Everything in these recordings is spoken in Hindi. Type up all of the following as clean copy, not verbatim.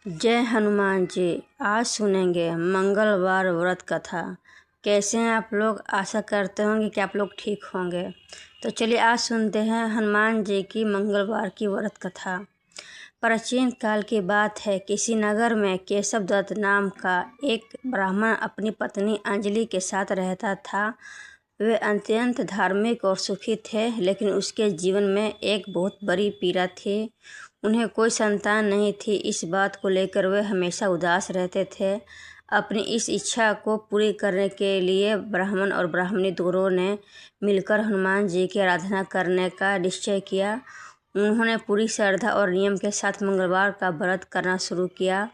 जय हनुमान जी। आज सुनेंगे मंगलवार व्रत कथा। कैसे हैं आप लोग? आशा करते होंगे कि आप लोग ठीक होंगे। तो चलिए आज सुनते हैं हनुमान जी की मंगलवार की व्रत कथा। प्राचीन काल की बात है, किसी नगर में केशव दत्त नाम का एक ब्राह्मण अपनी पत्नी अंजलि के साथ रहता था। वे अत्यंत धार्मिक और सुखी थे, लेकिन उसके जीवन में एक बहुत बड़ी पीड़ा थी। उन्हें कोई संतान नहीं थी। इस बात को लेकर वे हमेशा उदास रहते थे। अपनी इस इच्छा को पूरी करने के लिए ब्राह्मण और ब्राह्मणी दोनों ने मिलकर हनुमान जी की आराधना करने का निश्चय किया। उन्होंने पूरी श्रद्धा और नियम के साथ मंगलवार का व्रत करना शुरू किया।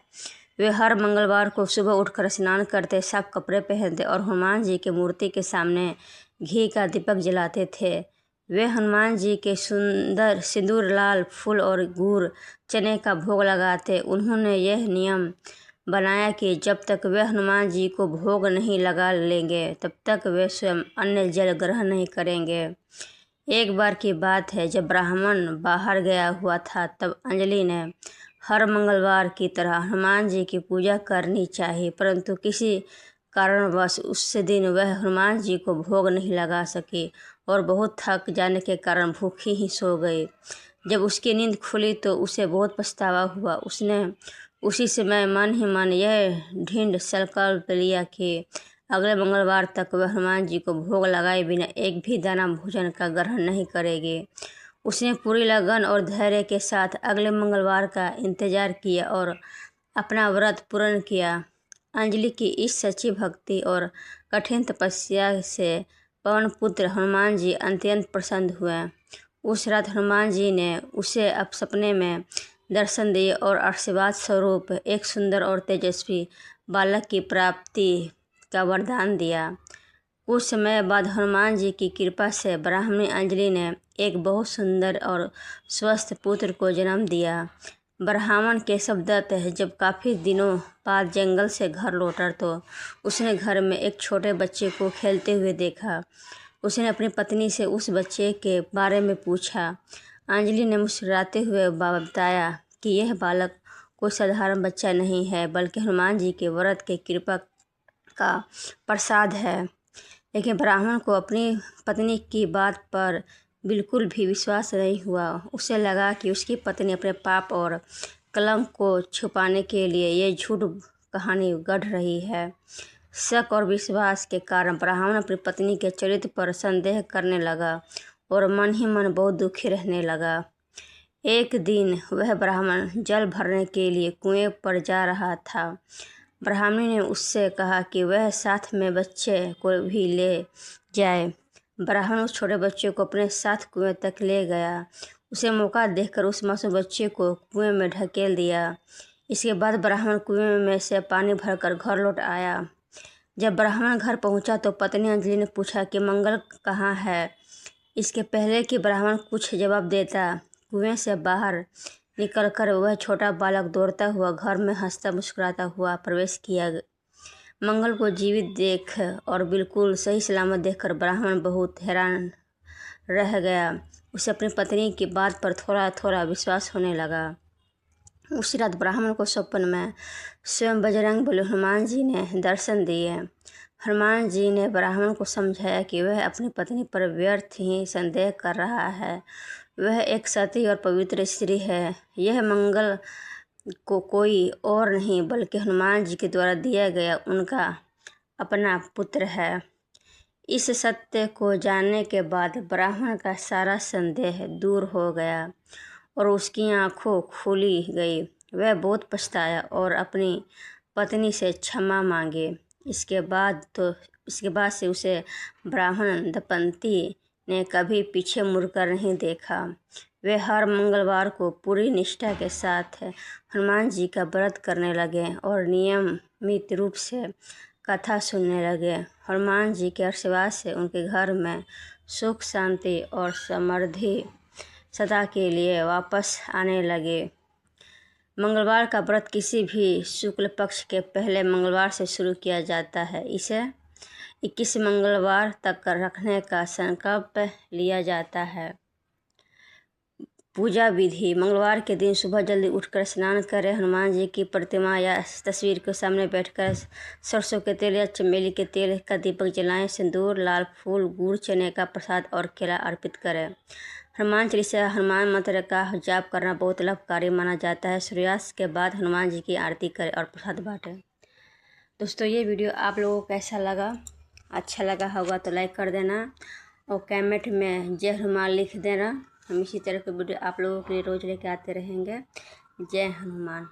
वे हर मंगलवार को सुबह उठकर स्नान करते, साफ कपड़े पहनते और हनुमान जी की मूर्ति के सामने घी का दीपक जलाते थे। वे हनुमान जी के सुंदर सिंदूर, लाल फूल और गुड़ चने का भोग लगाते। उन्होंने यह नियम बनाया कि जब तक वे हनुमान जी को भोग नहीं लगा लेंगे, तब तक वे स्वयं अन्न जल ग्रहण नहीं करेंगे। एक बार की बात है, जब ब्राह्मण बाहर गया हुआ था, तब अंजलि ने हर मंगलवार की तरह हनुमान जी की पूजा करनी चाहिए, परंतु किसी कारणवश उस दिन वह हनुमान जी को भोग नहीं लगा सकी और बहुत थक जाने के कारण भूखी ही सो गई। जब उसकी नींद खुली तो उसे बहुत पछतावा हुआ। उसने उसी समय मन ही मन यह दृढ़ संकल्प लिया कि अगले मंगलवार तक वह हनुमान जी को भोग लगाए बिना एक भी दाना भोजन का ग्रहण नहीं करेगी। उसने पूरी लगन और धैर्य के साथ अगले मंगलवार का इंतजार किया और अपना व्रत पूर्ण किया। अंजलि की इस सच्ची भक्ति और कठिन तपस्या से पवन पुत्र हनुमान जी अत्यंत प्रसन्न हुए। उस रात हनुमान जी ने उसे अब सपने में दर्शन दिए और आशीर्वाद स्वरूप एक सुंदर और तेजस्वी बालक की प्राप्ति का वरदान दिया। कुछ समय बाद हनुमान जी की कृपा से ब्राह्मणी अंजलि ने एक बहुत सुंदर और स्वस्थ पुत्र को जन्म दिया। ब्राह्मण केशव दत्त जब काफ़ी दिनों बाद जंगल से घर लौटा तो उसने घर में एक छोटे बच्चे को खेलते हुए देखा। उसने अपनी पत्नी से उस बच्चे के बारे में पूछा। अंजलि ने मुस्कुराते हुए बताया कि यह बालक कोई साधारण बच्चा नहीं है, बल्कि हनुमान जी के व्रत के कृपा का प्रसाद है। लेकिन ब्राह्मण को अपनी पत्नी की बात पर बिल्कुल भी विश्वास नहीं हुआ। उसे लगा कि उसकी पत्नी अपने पाप और कलंक को छुपाने के लिए ये झूठ कहानी गढ़ रही है। शक और विश्वास के कारण ब्राह्मण अपनी पत्नी के चरित्र पर संदेह करने लगा और मन ही मन बहुत दुखी रहने लगा। एक दिन वह ब्राह्मण जल भरने के लिए कुएं पर जा रहा था। ब्राह्मणी ने उससे कहा कि वह साथ में बच्चे को भी ले जाए। ब्राह्मण उस छोटे बच्चे को अपने साथ कुएं तक ले गया। उसे मौका देखकर उस मासूम बच्चे को कुएं में ढकेल दिया। इसके बाद ब्राह्मण कुएं में से पानी भरकर घर लौट आया। जब ब्राह्मण घर पहुंचा तो पत्नी अंजलि ने पूछा कि मंगल कहाँ है। इसके पहले कि ब्राह्मण कुछ जवाब देता, कुएं से बाहर निकलकर वह छोटा बालक दौड़ता हुआ घर में हंसता मुस्कुराता हुआ प्रवेश किया। मंगल को जीवित देख और बिल्कुल सही सलामत देखकर ब्राह्मण बहुत हैरान रह गया। उसे अपनी पत्नी की बात पर थोड़ा थोड़ा विश्वास होने लगा। उसी रात ब्राह्मण को स्वप्न में स्वयं बजरंगबली हनुमान जी ने दर्शन दिए। हनुमान जी ने ब्राह्मण को समझाया कि वह अपनी पत्नी पर व्यर्थ ही संदेह कर रहा है। वह एक सती और पवित्र स्त्री है। यह मंगल को कोई और नहीं बल्कि हनुमान जी के द्वारा दिया गया उनका अपना पुत्र है। इस सत्य को जानने के बाद ब्राह्मण का सारा संदेह दूर हो गया और उसकी आंखों खुली गई। वह बहुत पछताया और अपनी पत्नी से क्षमा मांगे। इसके बाद से उसे ब्राह्मण दंपति ने कभी पीछे मुड़कर नहीं देखा। वे हर मंगलवार को पूरी निष्ठा के साथ हनुमान जी का व्रत करने लगे और नियमित रूप से कथा सुनने लगे। हनुमान जी के आशीर्वाद से उनके घर में सुख, शांति और समृद्धि सदा के लिए वापस आने लगे। मंगलवार का व्रत किसी भी शुक्ल पक्ष के पहले मंगलवार से शुरू किया जाता है। इसे 21 मंगलवार तक रखने का संकल्प लिया जाता है। पूजा विधि। मंगलवार के दिन सुबह जल्दी उठकर स्नान करें। हनुमान जी की प्रतिमा या तस्वीर के सामने बैठकर सरसों के तेल या चमेली के तेल का दीपक जलाएं। सिंदूर, लाल फूल, गुड़, चने का प्रसाद और केला अर्पित करें। हनुमान चालीसा, हनुमान मंत्र का जाप करना बहुत लाभकारी माना जाता है। सूर्यास्त के बाद हनुमान जी की आरती करें और प्रसाद बांटें। दोस्तों, ये वीडियो आप लोगों को कैसा लगा? अच्छा लगा होगा तो लाइक कर देना और कमेंट में जय हनुमान लिख देना। हम इसी तरह के वीडियो आप लोगों के लिए रोज़ लेके आते रहेंगे। जय हनुमान।